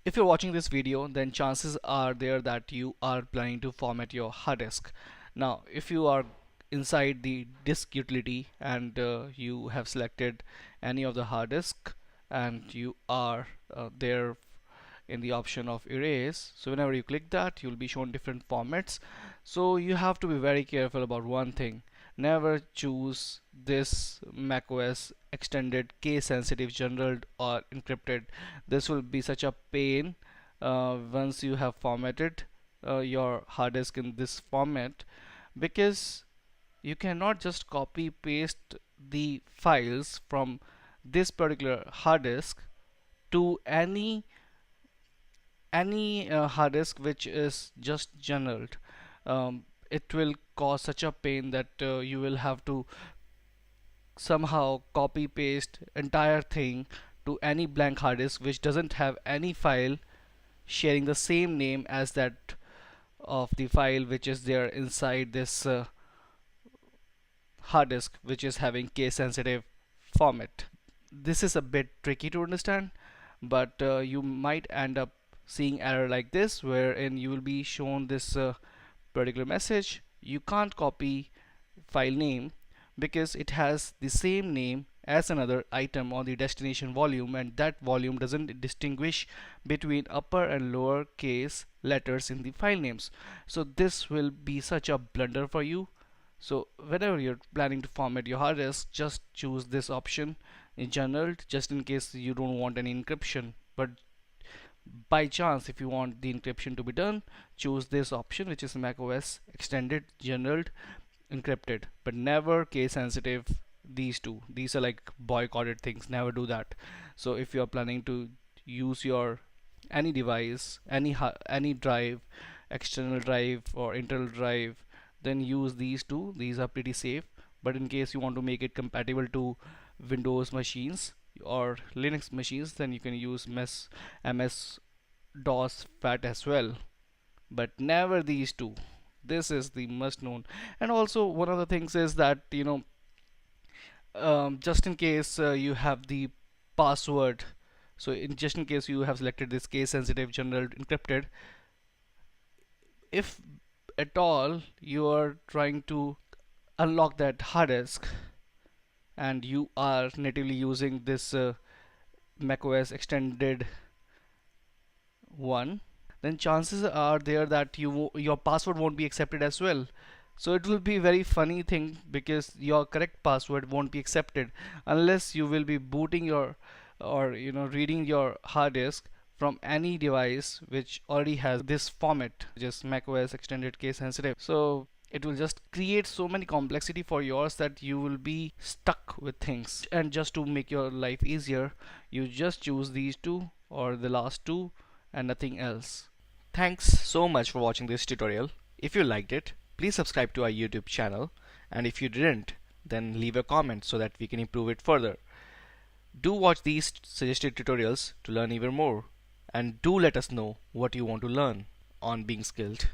If you're watching this video, then chances are there that you are planning to format your hard disk. Now, if you are inside the disk utility and you have selected any of the hard disk and you are there in the option of erase, so whenever you click that, you'll be shown different formats. So you have to be very careful about one thing: never choose this macOS extended case sensitive general or encrypted. This will be such a pain once you have formatted your hard disk in this format, because you cannot just copy paste the files from this particular hard disk to any hard disk which is just generate. It will cause such a pain that you will have to somehow copy paste entire thing to any blank hard disk which doesn't have any file sharing the same name as that of the file which is there inside this hard disk, which is having case sensitive format. This is a bit tricky to understand, but you might end up seeing error like this wherein you will be shown this particular message: you can't copy file name because it has the same name as another item on the destination volume, and that volume doesn't distinguish between upper and lower case letters in the file names. So this will be such a blunder for you. So whenever you're planning to format your hard disk, just choose this option in general, just in case you don't want any encryption. But by chance, if you want the encryption to be done, choose this option, which is macOS extended general encrypted, but never case sensitive. These are like boycotted things. Never do that. So if you are planning to use your any device, any drive, external drive or internal drive, then use these two. These are pretty safe. But in case you want to make it compatible to Windows machines or Linux machines, then you can use MS DOS FAT as well, but never these two. This is the must known. And also one of the things is that just in case you have the password, so in just in case you have selected this case sensitive general encrypted, if at all you are trying to unlock that hard disk and you are natively using this macOS extended one, then chances are there that your password won't be accepted as well. So it will be very funny thing because your correct password won't be accepted unless you will be booting your or reading your hard disk from any device which already has this format, just macOS extended case sensitive. So it will just create so many complexity for yours that you will be stuck with things. And just to make your life easier, you just choose these two or the last two and nothing else. Thanks so much for watching this tutorial. If you liked it, please subscribe to our YouTube channel, and if you didn't, then leave a comment so that we can improve it further. Do watch these suggested tutorials to learn even more, and do let us know what you want to learn on Being Skilled.